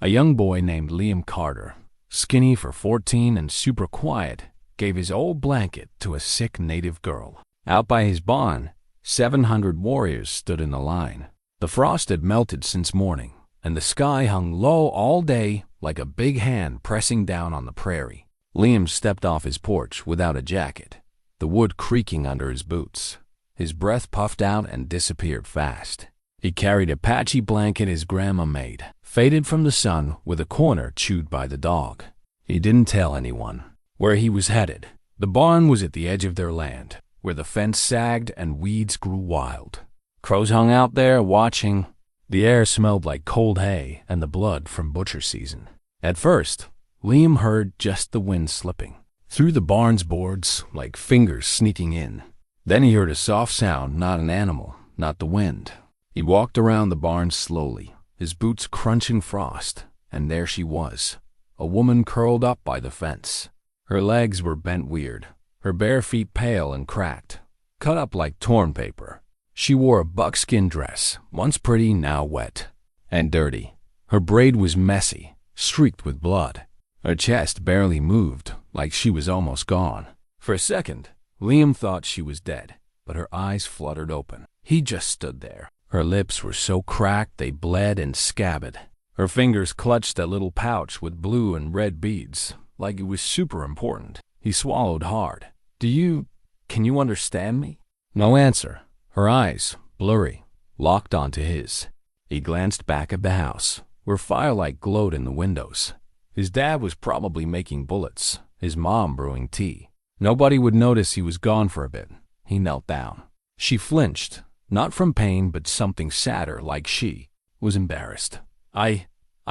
A young boy named Liam Carter, skinny for 14 and super quiet, gave his old blanket to a sick native girl. Out by his barn, 700 warriors stood in a line. The frost had melted since morning, and the sky hung low all day like a big hand pressing down on the prairie. Liam stepped off his porch without a jacket, the wood creaking under his boots. His breath puffed out and disappeared fast. He carried a patchy blanket his grandma made, faded from the sun with a corner chewed by the dog. He didn't tell anyone where he was headed. The barn was at the edge of their land, where the fence sagged and weeds grew wild. Crows hung out there watching. The air smelled like cold hay and the blood from butcher season. At first, Liam heard just the wind slipping through the barn's boards like fingers sneaking in. Then he heard a soft sound, not an animal, not the wind. He walked around the barn slowly, his boots crunching frost, and there she was, a woman curled up by the fence. Her legs were bent weird, her bare feet pale and cracked, cut up like torn paper. She wore a buckskin dress, once pretty, now wet and dirty. Her braid was messy, streaked with blood. Her chest barely moved, like she was almost gone. For a second, Liam thought she was dead, but her eyes fluttered open. He just stood there. Her lips were so cracked they bled and scabbed. Her fingers clutched a little pouch with blue and red beads, like it was super important. He swallowed hard. Can you understand me? No answer. Her eyes, blurry, locked onto his. He glanced back at the house, where firelight glowed in the windows. His dad was probably making bullets, his mom brewing tea. Nobody would notice he was gone for a bit. He knelt down. She flinched, not from pain, but something sadder, like she was embarrassed. I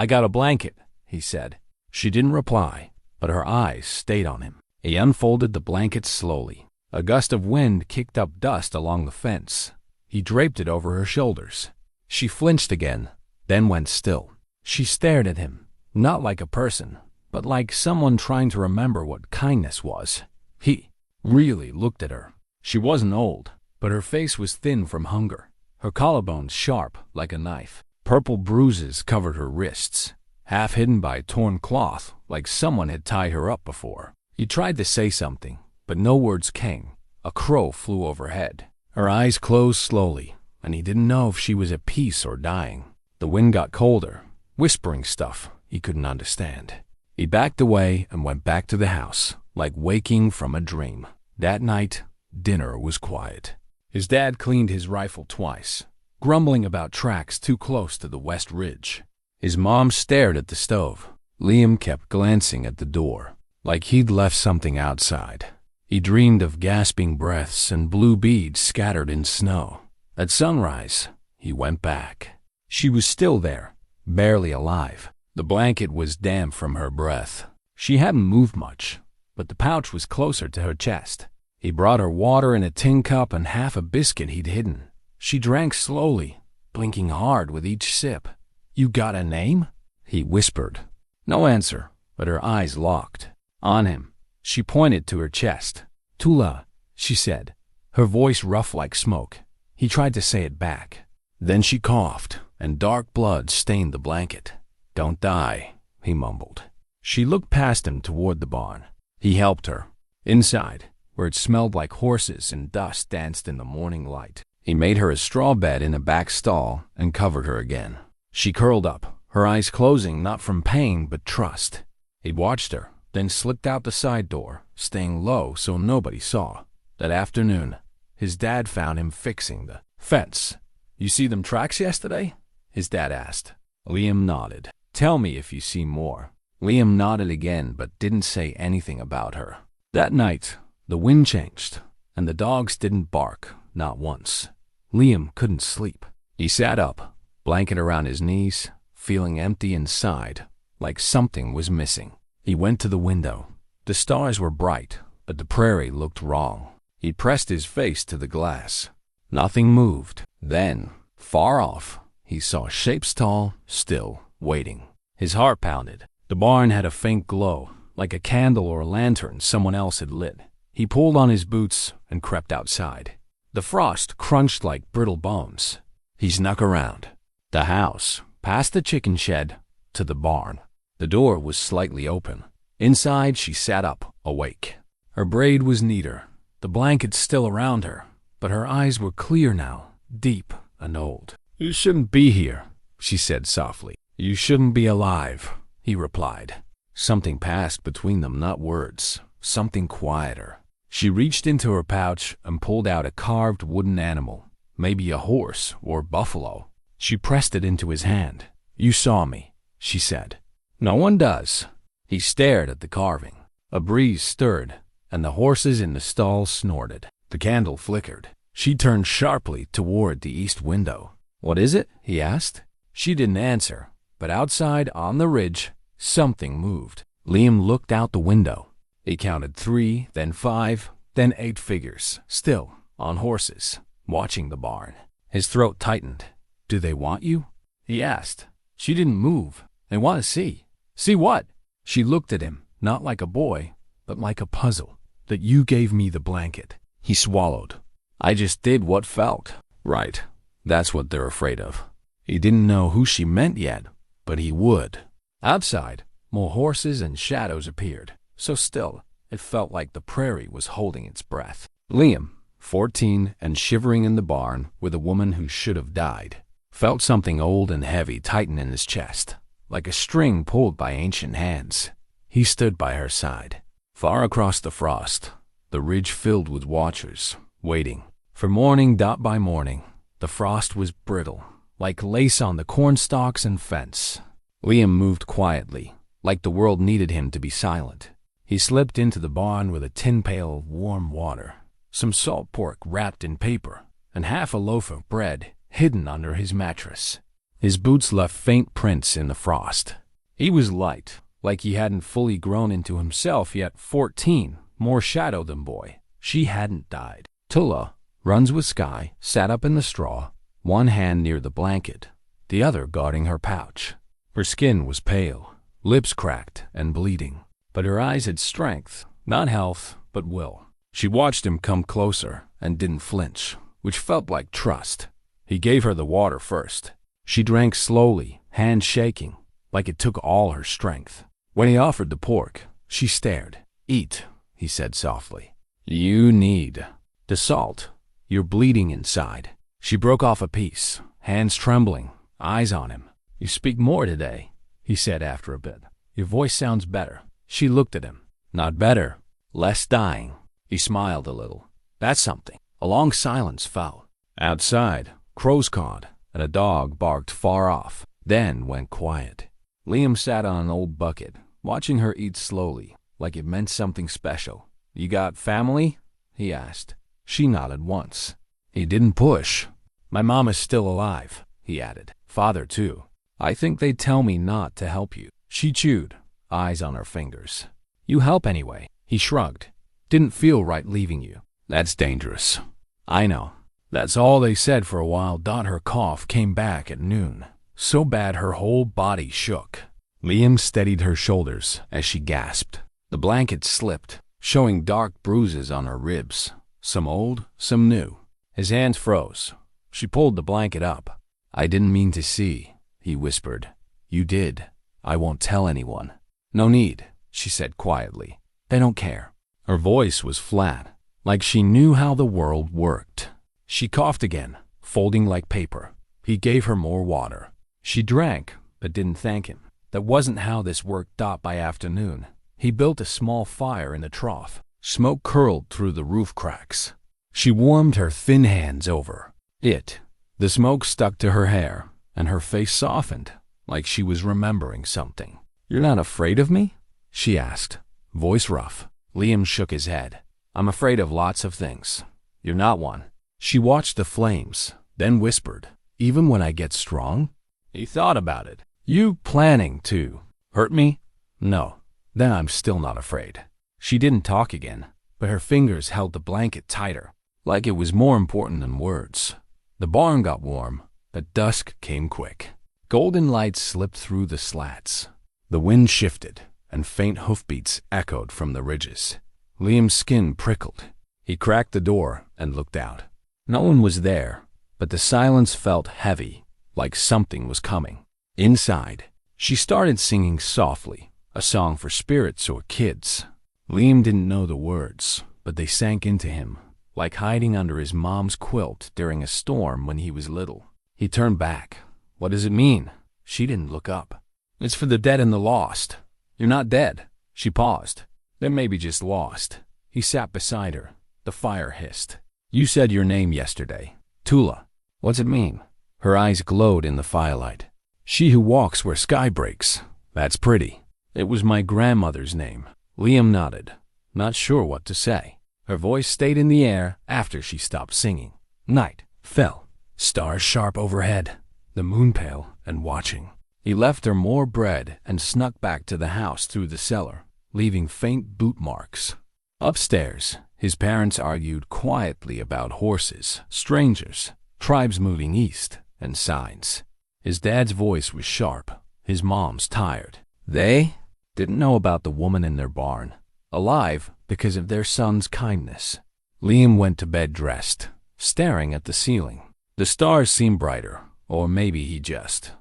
got a blanket, he said. She didn't reply, but her eyes stayed on him. He unfolded the blanket slowly. A gust of wind kicked up dust along the fence. He draped it over her shoulders. She flinched again, then went still. She stared at him, not like a person, but like someone trying to remember what kindness was. He really looked at her. She wasn't old, but her face was thin from hunger, her collarbones sharp like a knife. Purple bruises covered her wrists, half hidden by torn cloth, like someone had tied her up before. He tried to say something, but no words came. A crow flew overhead. Her eyes closed slowly, and he didn't know if she was at peace or dying. The wind got colder, whispering stuff he couldn't understand. He backed away and went back to the house, like waking from a dream. That night, dinner was quiet. His dad cleaned his rifle twice, grumbling about tracks too close to the west ridge. His mom stared at the stove. Liam kept glancing at the door, like he'd left something outside. He dreamed of gasping breaths and blue beads scattered in snow. At sunrise, he went back. She was still there, barely alive. The blanket was damp from her breath. She hadn't moved much, but the pouch was closer to her chest. He brought her water in a tin cup and half a biscuit he'd hidden. She drank slowly, blinking hard with each sip. "You got a name?" he whispered. No answer, but her eyes locked on him. She pointed to her chest. "Tula," she said, her voice rough like smoke. He tried to say it back. Then she coughed, and dark blood stained the blanket. "Don't die," he mumbled. She looked past him toward the barn. He helped her. Inside, where it smelled like horses and dust danced in the morning light, he made her a straw bed in a back stall and covered her again. She curled up, her eyes closing not from pain but trust. He watched her, then slipped out the side door, staying low so nobody saw. That afternoon, his dad found him fixing the fence. "You see them tracks yesterday?" his dad asked. Liam nodded. "Tell me if you see more." Liam nodded again but didn't say anything about her. That night, the wind changed, and the dogs didn't bark, not once. Liam couldn't sleep. He sat up, blanket around his knees, feeling empty inside, like something was missing. He went to the window. The stars were bright, but the prairie looked wrong. He pressed his face to the glass. Nothing moved. Then, far off, he saw shapes tall, still, waiting. His heart pounded. The barn had a faint glow, like a candle or a lantern someone else had lit. He pulled on his boots and crept outside. The frost crunched like brittle bones. He snuck around the house, past the chicken shed, to the barn. The door was slightly open. Inside, she sat up, awake. Her braid was neater, the blanket still around her, but her eyes were clear now, deep and old. "You shouldn't be here," she said softly. "You shouldn't be alive," he replied. Something passed between them, not words, something quieter. She reached into her pouch and pulled out a carved wooden animal, maybe a horse or buffalo. She pressed it into his hand. "You saw me," she said. "No one does." He stared at the carving. A breeze stirred, and the horses in the stall snorted. The candle flickered. She turned sharply toward the east window. "What is it?" he asked. She didn't answer, but outside on the ridge, something moved. Liam looked out the window. He counted 3, then 5, then 8 figures, still on horses, watching the barn. His throat tightened. "Do they want you?" he asked. She didn't move. "They want to see." "See what?" She looked at him, not like a boy, but like a puzzle. "That you gave me the blanket." He swallowed. "I just did what felt right. That's what they're afraid of." He didn't know who she meant yet, but he would. Outside, more horses and shadows appeared, so still it felt like the prairie was holding its breath. Liam, 14 and shivering in the barn with a woman who should have died, felt something old and heavy tighten in his chest, like a string pulled by ancient hands. He stood by her side. Far across the frost, the ridge filled with watchers, waiting. For morning dot by morning, the frost was brittle, like lace on the cornstalks and fence. Liam moved quietly, like the world needed him to be silent. He slipped into the barn with a tin pail of warm water, some salt pork wrapped in paper, and half a loaf of bread hidden under his mattress. His boots left faint prints in the frost. He was light, like he hadn't fully grown into himself yet. 14, more shadow than boy. She hadn't died. Tulla, Runs with Sky, sat up in the straw, one hand near the blanket, the other guarding her pouch. Her skin was pale, lips cracked and bleeding, but her eyes had strength, not health, but will. She watched him come closer and didn't flinch, which felt like trust. He gave her the water first. She drank slowly, hands shaking, like it took all her strength. When he offered the pork, she stared. "Eat," he said softly. "You need the salt. You're bleeding inside." She broke off a piece, hands trembling, eyes on him. "You speak more today," he said after a bit. "Your voice sounds better." She looked at him. "Not better, less dying." He smiled a little. "That's something." A long silence fell. Outside, crows cawed, and a dog barked far off, then went quiet. Liam sat on an old bucket, watching her eat slowly, like it meant something special. "You got family?" he asked. She nodded once. He didn't push. "My mom is still alive," he added. "Father, too. I think they'd tell me not to help you." She chewed, eyes on her fingers. "You help anyway." He shrugged. "Didn't feel right leaving you." "That's dangerous." "I know." That's all they said for a while. Her cough came back at noon, so bad her whole body shook. Liam steadied her shoulders as she gasped. The blanket slipped, showing dark bruises on her ribs, some old, some new. His hands froze. She pulled the blanket up. "I didn't mean to see," he whispered. "You did. I won't tell anyone." "No need," she said quietly. "They don't care." Her voice was flat, like she knew how the world worked. She coughed again, folding like paper. He gave her more water. She drank, but didn't thank him. That wasn't how this worked. By afternoon, he built a small fire in the trough. Smoke curled through the roof cracks. She warmed her thin hands over it. The smoke stuck to her hair, and her face softened, like she was remembering something. "You're not afraid of me?" she asked, voice rough. Liam shook his head. "I'm afraid of lots of things. You're not one." She watched the flames, then whispered, "Even when I get strong?" He thought about it. "You planning to hurt me?" "No. Then I'm still not afraid." She didn't talk again, but her fingers held the blanket tighter, like it was more important than words. The barn got warm, but dusk came quick. Golden light slipped through the slats. The wind shifted, and faint hoofbeats echoed from the ridges. Liam's skin prickled. He cracked the door and looked out. No one was there, but the silence felt heavy, like something was coming. Inside, She started singing softly, a song for spirits or kids. Liam didn't know the words, but they sank into him, like hiding under his mom's quilt during a storm when he was little. He turned back. What does it mean? She didn't look up. It's for the dead and the lost. You're not dead. She paused. Then maybe just lost. He sat beside her. The fire hissed. You said your name yesterday. Tula. What's it mean? Her eyes glowed in the firelight. She who walks where sky breaks. That's pretty. It was my grandmother's name. Liam nodded, not sure what to say. Her voice stayed in the air after she stopped singing. Night fell. Stars sharp overhead. The moon pale and watching. He left her more bread and snuck back to the house through the cellar, leaving faint boot marks. Upstairs, his parents argued quietly about horses, strangers, tribes moving east, and signs. His dad's voice was sharp, his mom's tired. They didn't know about the woman in their barn, alive because of their son's kindness. Liam went to bed dressed, staring at the ceiling. The stars seemed brighter, or maybe he just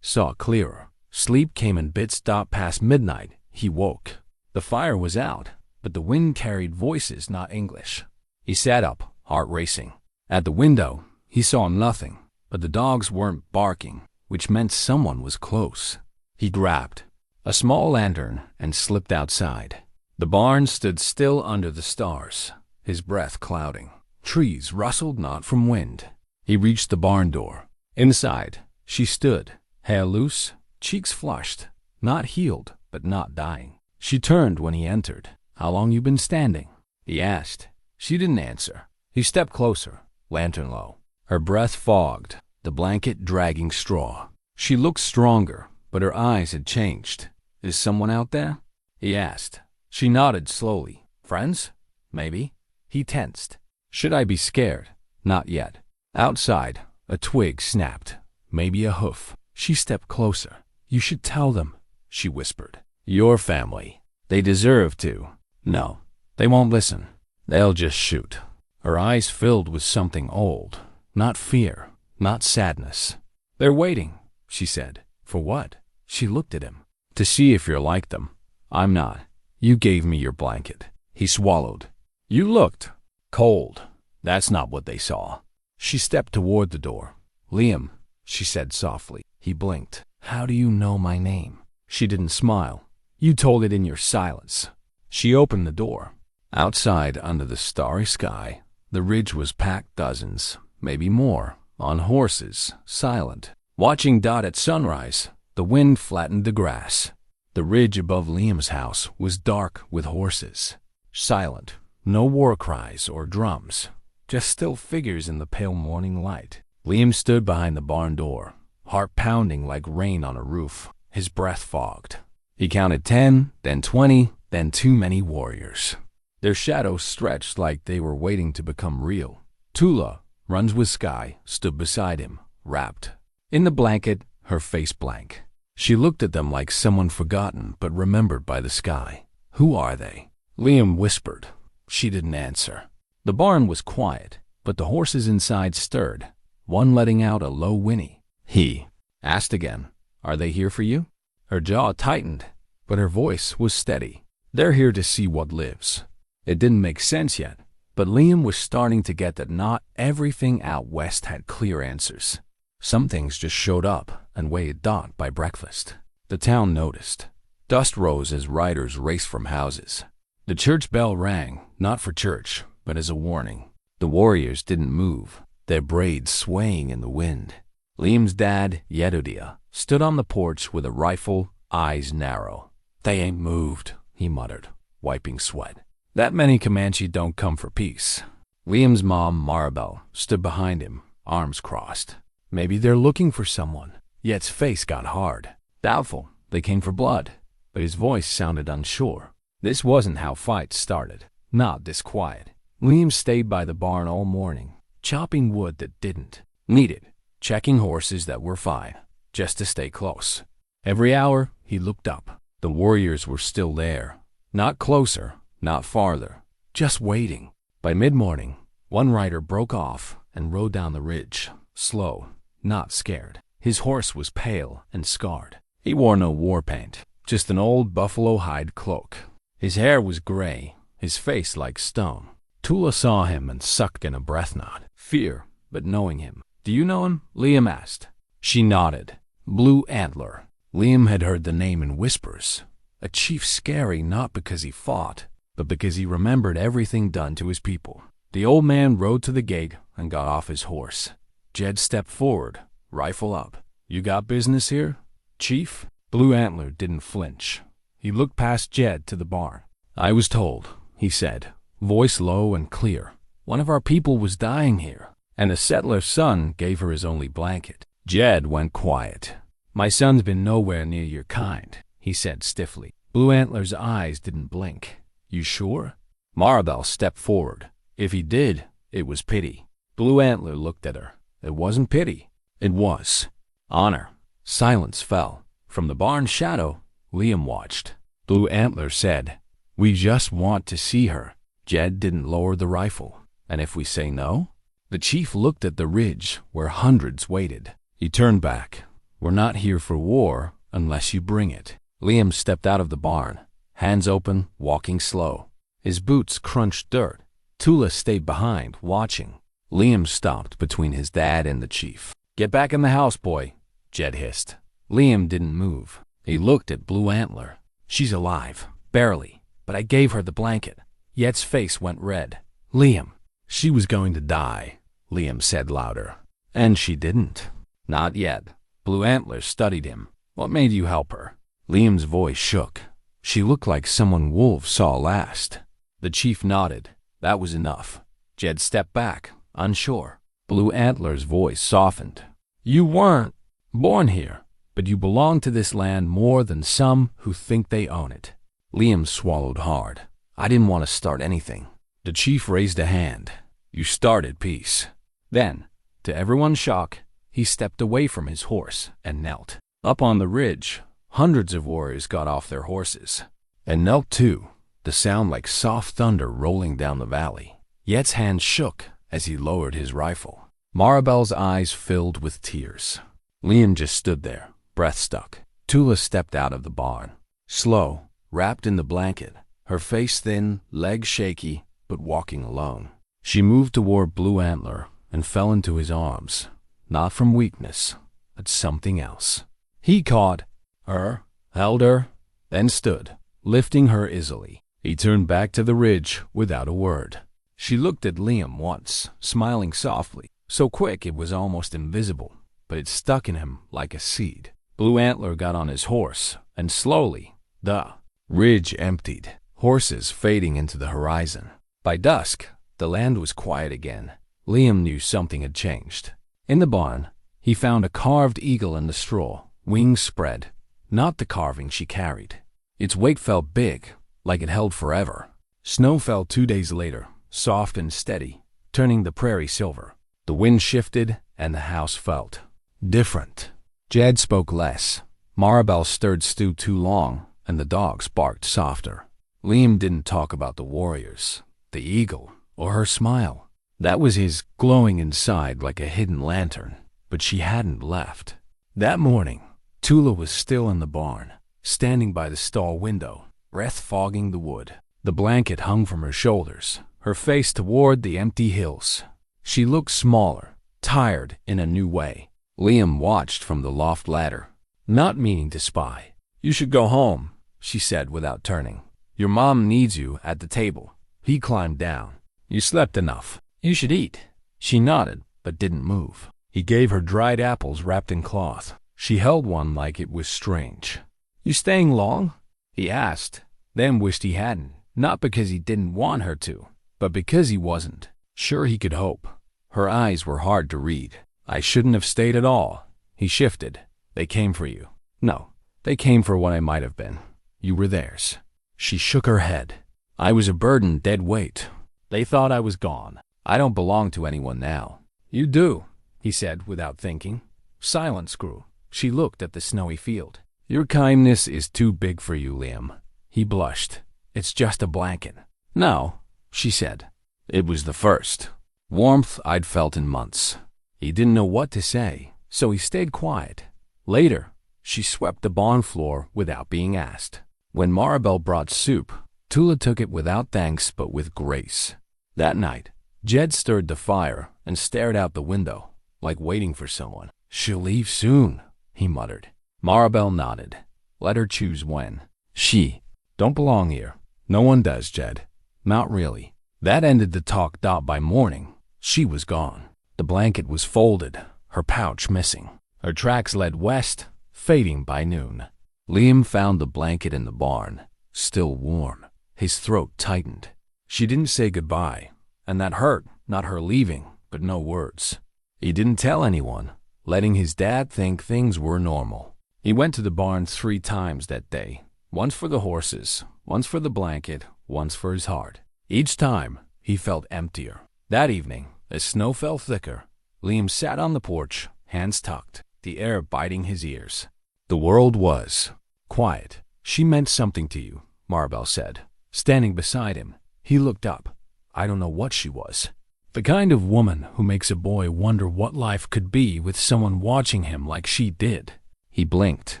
saw clearer. Sleep came in bits. Past midnight, he woke. The fire was out, but the wind carried voices not English. He sat up, heart racing. At the window, he saw nothing, but the dogs weren't barking, which meant someone was close. He grabbed a small lantern and slipped outside. The barn stood still under the stars, his breath clouding. Trees rustled not from wind. He reached the barn door. Inside, she stood, hair loose, cheeks flushed, not healed, but not dying. She turned when he entered. How long you been standing? He asked. She didn't answer. He stepped closer, lantern low. Her breath fogged, the blanket dragging straw. She looked stronger, but her eyes had changed. Is someone out there? He asked. She nodded slowly. Friends? Maybe. He tensed. Should I be scared? Not yet. Outside, a twig snapped. Maybe a hoof. She stepped closer. You should tell them, she whispered. Your family. They deserve to. No, they won't listen. They'll just shoot. Her eyes filled with something old. Not fear, not sadness. They're waiting, she said. For what? She looked at him. To see if you're like them. I'm not. You gave me your blanket. He swallowed. You looked cold. That's not what they saw. She stepped toward the door. Liam, she said softly. He blinked. How do you know my name? She didn't smile. You told it in your silence. She opened the door. Outside, under the starry sky, the ridge was packed dozens, maybe more, on horses, silent. Watching Dot at sunrise, the wind flattened the grass. The ridge above Liam's house was dark with horses. Silent. No war cries or drums. Just still figures in the pale morning light. Liam stood behind the barn door, heart pounding like rain on a roof, his breath fogged. He counted 10, then 20, then too many warriors. Their shadows stretched like they were waiting to become real. Tula, Runs with Sky, stood beside him, wrapped in the blanket, her face blank. She looked at them like someone forgotten but remembered by the sky. Who are they? Liam whispered. She didn't answer. The barn was quiet, but the horses inside stirred, one letting out a low whinny. He asked again, Are they here for you? Her jaw tightened, but her voice was steady. They're here to see what lives. It didn't make sense yet, but Liam was starting to get that not everything out west had clear answers. Some things just showed up and weighed Dot by breakfast. The town noticed. Dust rose as riders raced from houses. The church bell rang, not for church, but as a warning. The warriors didn't move, their braids swaying in the wind. Liam's dad, Yehudia, stood on the porch with a rifle, eyes narrow. They ain't moved, he muttered, wiping sweat. That many Comanche don't come for peace. Liam's mom, Maribel, stood behind him, arms crossed. Maybe they're looking for someone. Yet's face got hard. Doubtful they came for blood, but his voice sounded unsure. This wasn't how fights started. Not this quiet. Liam stayed by the barn all morning, chopping wood that didn't need it, checking horses that were fine, just to stay close. Every hour, he looked up. The warriors were still there. Not closer, not farther, just waiting. By mid-morning, one rider broke off and rode down the ridge, slow, not scared. His horse was pale and scarred. He wore no war paint, just an old buffalo hide cloak. His hair was gray, his face like stone. Tula saw him and sucked in a breath, not fear, but knowing him. "Do you know him?" Liam asked. She nodded. Blue Antler. Liam had heard the name in whispers. A chief scary not because he fought, but because he remembered everything done to his people. The old man rode to the gate and got off his horse. Jed stepped forward, rifle up. "You got business here, Chief?" Blue Antler didn't flinch. He looked past Jed to the barn. "I was told," he said, voice low and clear. "One of our people was dying here, and a settler's son gave her his only blanket." Jed went quiet. "My son's been nowhere near your kind," he said stiffly. Blue Antler's eyes didn't blink. "You sure?" Maribel stepped forward. "If he did, it was pity." Blue Antler looked at her. "It wasn't pity. It was honor." Silence fell. From the barn shadow, Liam watched. Blue Antler said, "We just want to see her." Jed didn't lower the rifle. "And if we say no?" The chief looked at the ridge where hundreds waited. He turned back. "We're not here for war unless you bring it." Liam stepped out of the barn, hands open, walking slow. His boots crunched dirt. Tula stayed behind, watching. Liam stopped between his dad and the chief. "Get back in the house, boy," Jed hissed. Liam didn't move. He looked at Blue Antler. "She's alive, barely, but I gave her the blanket." Yet's face went red. "Liam." "She was going to die," Liam said louder. "And she didn't." "Not yet." Blue Antler studied him. "What made you help her?" Liam's voice shook. "She looked like someone wolves saw last." The chief nodded. That was enough. Jed stepped back, unsure. Blue Antler's voice softened. "You weren't born here, but you belong to this land more than some who think they own it." Liam swallowed hard. "I didn't want to start anything." The chief raised a hand. "You started peace." Then, to everyone's shock, he stepped away from his horse and knelt. Up on the ridge, hundreds of warriors got off their horses and knelt too, the sound like soft thunder rolling down the valley. Yet's hand shook as he lowered his rifle. Maribel's eyes filled with tears. Liam just stood there, breath stuck. Tula stepped out of the barn. Slow, wrapped in the blanket, her face thin, legs shaky, but walking alone. She moved toward Blue Antler and fell into his arms, not from weakness, but something else. He caught her, held her, then stood, lifting her easily. He turned back to the ridge without a word. She looked at Liam once, smiling softly, so quick it was almost invisible, but it stuck in him like a seed. Blue Antler got on his horse, and slowly, the ridge emptied, horses fading into the horizon. By dusk, the land was quiet again. Liam knew something had changed. In the barn, he found a carved eagle in the straw, wings spread, not the carving she carried. Its weight felt big, like it held forever. Snow fell 2 days later, soft and steady, turning the prairie silver. The wind shifted, and the house felt different. Jed spoke less. Maribel stirred stew too long, and the dogs barked softer. Liam didn't talk about the warriors, the eagle, or her smile. That was his glowing inside like a hidden lantern, but she hadn't left. That morning, Tula was still in the barn, standing by the stall window, breath fogging the wood. The blanket hung from her shoulders, her face toward the empty hills. She looked smaller, tired in a new way. Liam watched from the loft ladder, not meaning to spy. "You should go home," she said without turning. "Your mom needs you at the table." He climbed down. "You slept enough. You should eat." She nodded, but didn't move. He gave her dried apples wrapped in cloth. She held one like it was strange. "You staying long?" he asked, then wished he hadn't, not because he didn't want her to, but because he wasn't sure he could hope. Her eyes were hard to read. "I shouldn't have stayed at all." He shifted. "They came for you." "No, they came for what I might have been. You were theirs." She shook her head. "I was a burden, dead weight. They thought I was gone. I don't belong to anyone now." "You do," he said without thinking. Silence grew. She looked at the snowy field. "Your kindness is too big for you, Liam." He blushed. "It's just a blanket." "No," she said. It was the first warmth I'd felt in months. He didn't know what to say, so he stayed quiet. Later, She swept the barn floor without being asked. When Maribel brought soup, Tula took it without thanks but with grace. That night, Jed stirred the fire and stared out the window, like waiting for someone. "She'll leave soon," he muttered. Maribel nodded. Let her choose when. She don't belong here. No one does, Jed. Not really. That ended the talk. By morning, she was gone. The blanket was folded, her pouch missing. Her tracks led west, fading by noon. Liam found the blanket in the barn, still warm. His throat tightened. She didn't say goodbye, and that hurt, not her leaving, but no words. He didn't tell anyone, letting his dad think things were normal. He went to the barn 3 times that day, once for the horses, once for the blanket, once for his heart. Each time, he felt emptier. That evening, as snow fell thicker, Liam sat on the porch, hands tucked, the air biting his ears. The world was quiet. "She meant something to you," Maribel said. Standing beside him, he looked up. I don't know what she was. The kind of woman who makes a boy wonder what life could be with someone watching him like she did. He blinked.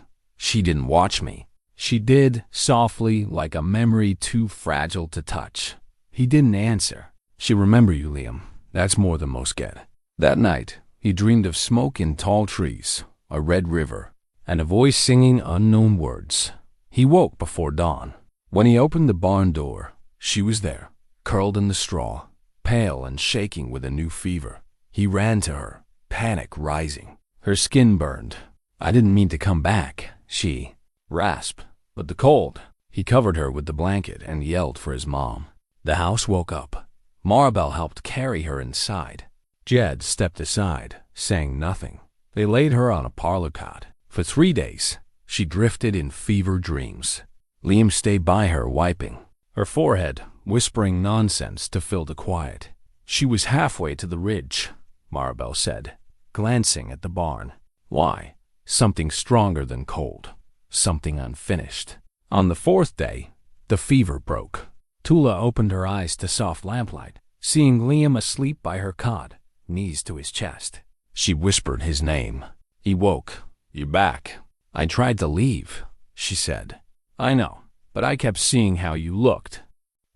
She didn't watch me. She did, softly, like a memory too fragile to touch. He didn't answer. "She remember you, Liam. That's more than most get." That night, he dreamed of smoke in tall trees, a red river, and a voice singing unknown words. He woke before dawn. When he opened the barn door, she was there, curled in the straw, pale and shaking with a new fever. He ran to her, panic rising. Her skin burned. "I didn't mean to come back," she rasped. But the cold. He covered her with the blanket and yelled for his mom. The house woke up. Maribel helped carry her inside. Jed stepped aside, saying nothing. They laid her on a parlor cot. For 3 days, she drifted in fever dreams. Liam stayed by her, wiping her forehead, whispering nonsense to fill the quiet. "She was halfway to the ridge," Maribel said, glancing at the barn. "Why? Something stronger than cold. Something unfinished." On the 4th day, the fever broke. Tula opened her eyes to soft lamplight, seeing Liam asleep by her cot, knees to his chest. She whispered his name. He woke. "You're back." "I tried to leave," she said. "I know, but I kept seeing how you looked.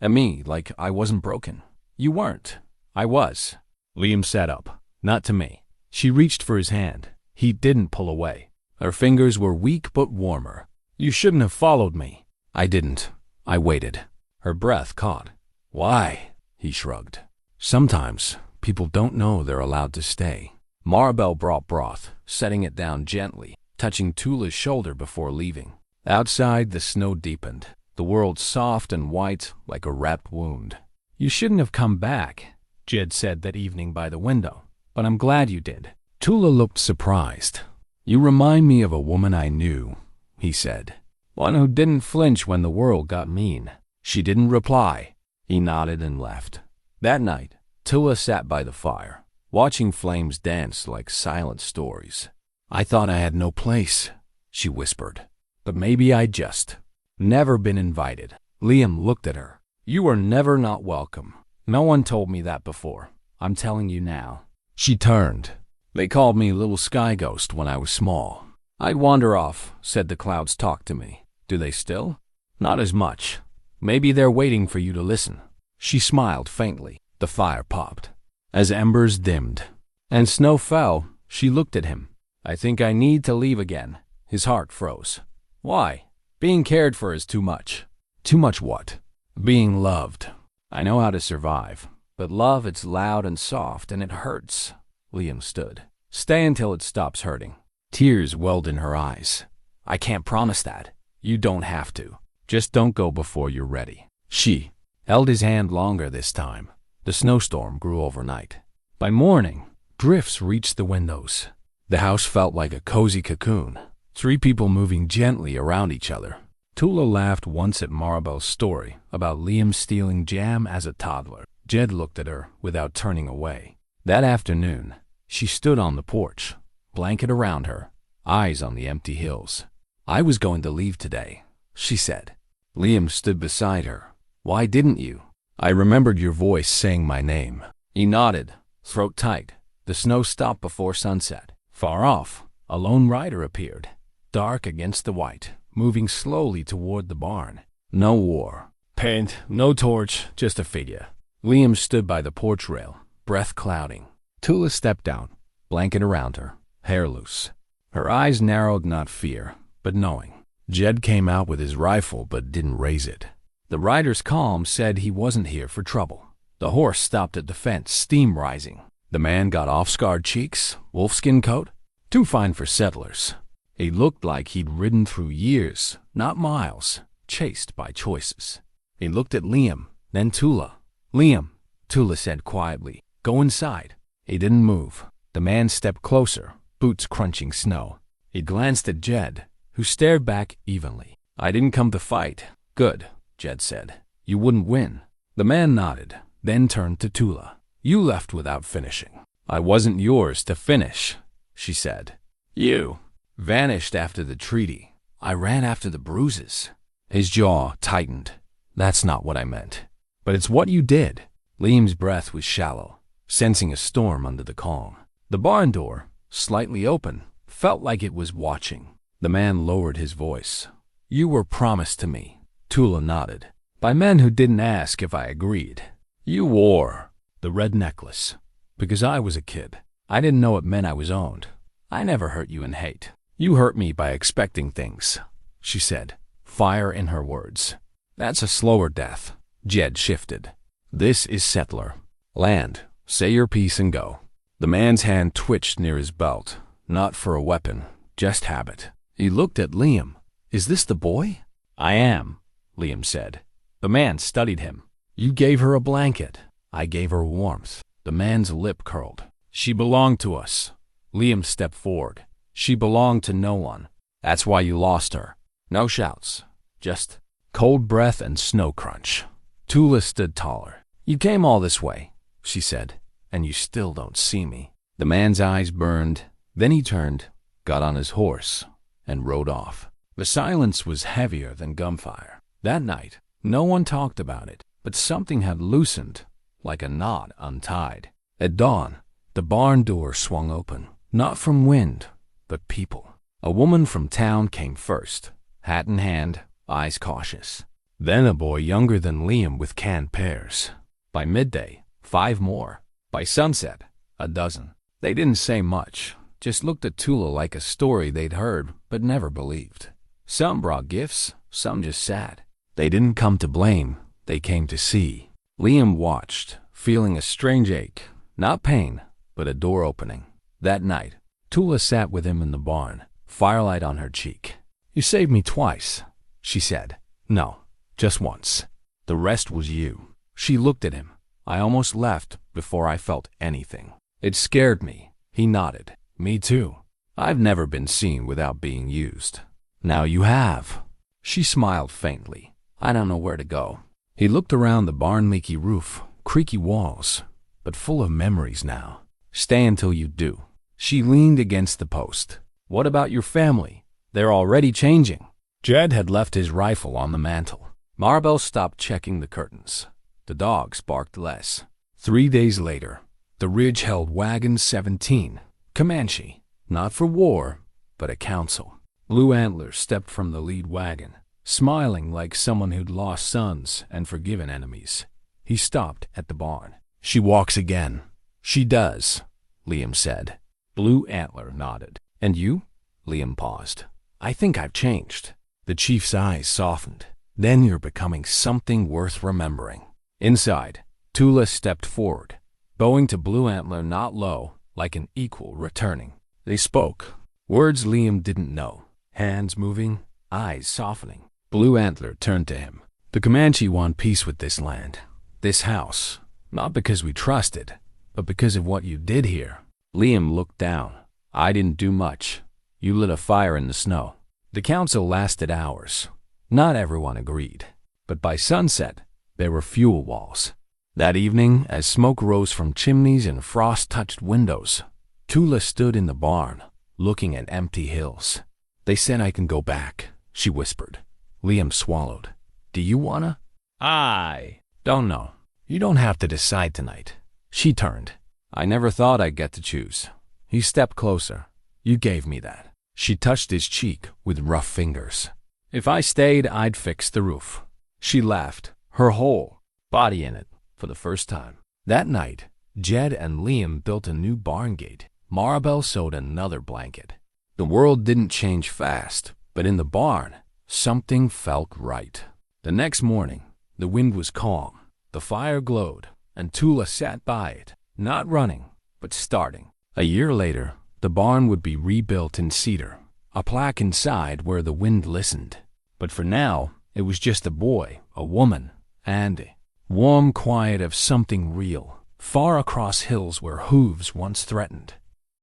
At me, like I wasn't broken. You weren't. I was." Liam sat up. "Not to me." She reached for his hand. He didn't pull away. Her fingers were weak but warmer. "You shouldn't have followed me." "I didn't. I waited." Her breath caught. "Why?" He shrugged. "Sometimes people don't know they're allowed to stay." Maribel brought broth, setting it down gently, touching Tula's shoulder before leaving. Outside, the snow deepened, the world soft and white like a wrapped wound. "You shouldn't have come back," Jed said that evening by the window, "but I'm glad you did." Tula looked surprised. "You remind me of a woman I knew," he said. "One who didn't flinch when the world got mean." She didn't reply. He nodded and left. That night, Tula sat by the fire, watching flames dance like silent stories. "I thought I had no place," she whispered. "But maybe I just never been invited." Liam looked at her. "You were never not welcome. No one told me that before. I'm telling you now." She turned. "They called me Little Sky Ghost when I was small. I'd wander off, said the clouds talk to me. Do they still? Not as much. Maybe they're waiting for you to listen." She smiled faintly. The fire popped. As embers dimmed and snow fell, she looked at him. "I think I need to leave again." His heart froze. "Why?" "Being cared for is too much." "Too much what?" "Being loved. I know how to survive. But love, it's loud and soft, and it hurts." Liam stood. "Stay until it stops hurting." Tears welled in her eyes. "I can't promise that." "You don't have to. Just don't go before you're ready." She held his hand longer this time. The snowstorm grew overnight. By morning, drifts reached the windows. The house felt like a cozy cocoon, 3 people moving gently around each other. Tula laughed once at Maribel's story about Liam stealing jam as a toddler. Jed looked at her without turning away. That afternoon, she stood on the porch, blanket around her, eyes on the empty hills. "I was going to leave today," she said. Liam stood beside her. "Why didn't you?" "I remembered your voice saying my name." He nodded, throat tight. The snow stopped before sunset. Far off, a lone rider appeared. dark against the white, moving slowly toward the barn. No war, paint, no torch, just a figure. Liam stood by the porch rail, breath clouding. Tula stepped down, blanket around her, hair loose. Her eyes narrowed, not fear, but knowing. Jed came out with his rifle but didn't raise it. The rider's calm said he wasn't here for trouble. The horse stopped at the fence, steam rising. The man got off, scarred cheeks, wolfskin coat, too fine for settlers. He looked like he'd ridden through years, not miles, chased by choices. He looked at Liam, then Tula. "Liam," Tula said quietly, "go inside." He didn't move. The man stepped closer, boots crunching snow. He glanced at Jed, who stared back evenly. "I didn't come to fight." "Good," Jed said. "You wouldn't win." The man nodded, then turned to Tula. "You left without finishing." "I wasn't yours to finish," she said. "You vanished after the treaty. I ran after the bruises." His jaw tightened. "That's not what I meant. But it's what you did." Liam's breath was shallow, sensing a storm under the calm. The barn door, slightly open, felt like it was watching. The man lowered his voice. "You were promised to me." Tula nodded. "By men who didn't ask if I agreed." "You wore the red necklace because I was a kid. I didn't know it meant I was owned. I never hurt you in hate. You hurt me by expecting things," she said, fire in her words. "That's a slower death." Jed shifted. "This is settler land. Say your piece and go." The man's hand twitched near his belt, not for a weapon, just habit. He looked at Liam. "Is this the boy?" "I am," Liam said. The man studied him. "You gave her a blanket. I gave her warmth." The man's lip curled. "She belonged to us." Liam stepped forward. "She belonged to no one. That's why you lost her." No shouts, just cold breath and snow crunch. Tula stood taller. "You came all this way," she said, "and you still don't see me." The man's eyes burned. Then he turned, got on his horse, and rode off. The silence was heavier than gunfire. That night, no one talked about it, but something had loosened, like a knot untied. At dawn, the barn door swung open, not from wind, but people. A woman from town came first, hat in hand, eyes cautious. Then a boy younger than Liam with canned pears. By midday, 5 more. By sunset, a dozen. They didn't say much, just looked at Tula like a story they'd heard but never believed. Some brought gifts, some just sat. They didn't come to blame, they came to see. Liam watched, feeling a strange ache, not pain, but a door opening. That night, Tula sat with him in the barn, firelight on her cheek. "You saved me twice," she said. "No, just once. The rest was you." She looked at him. "I almost left before I felt anything. It scared me." He nodded. "Me too. I've never been seen without being used. Now you have." She smiled faintly. "I don't know where to go." He looked around the barn, leaky roof, creaky walls, but full of memories now. "Stay until you do." She leaned against the post. "What about your family? They're already changing." Jed had left his rifle on the mantel. Maribel stopped checking the curtains. The dogs barked less. 3 days later, the ridge held wagon 17, Comanche, not for war, but a council. Blue Antler stepped from the lead wagon, smiling like someone who'd lost sons and forgiven enemies. He stopped at the barn. "She walks again." "She does," Liam said. Blue Antler nodded. "And you?" Liam paused. "I think I've changed." The chief's eyes softened. "Then you're becoming something worth remembering." Inside, Tula stepped forward, bowing to Blue Antler not low, like an equal returning. They spoke. Words Liam didn't know. Hands moving, eyes softening. Blue Antler turned to him. "The Comanche want peace with this land, this house, not because we trust it, but because of what you did here." Liam looked down. "I didn't do much. You lit a fire in the snow." The council lasted hours. Not everyone agreed, but by sunset, there were fuel walls. That evening, as smoke rose from chimneys and frost-touched windows, Tula stood in the barn, looking at empty hills. "They said I can go back," she whispered. Liam swallowed. "Do you wanna?" "I don't know. You don't have to decide tonight." She turned. "I never thought I'd get to choose." He stepped closer. "You gave me that." She touched his cheek with rough fingers. "If I stayed, I'd fix the roof." She laughed, her whole body in it, for the first time. That night, Jed and Liam built a new barn gate. Maribel sewed another blanket. The world didn't change fast, but in the barn, something felt right. The next morning, the wind was calm, the fire glowed, and Tula sat by it, not running, but starting. A year later, the barn would be rebuilt in cedar, a plaque inside where the wind listened. But for now, it was just a boy, a woman, and a warm quiet of something real, far across hills where hooves once threatened.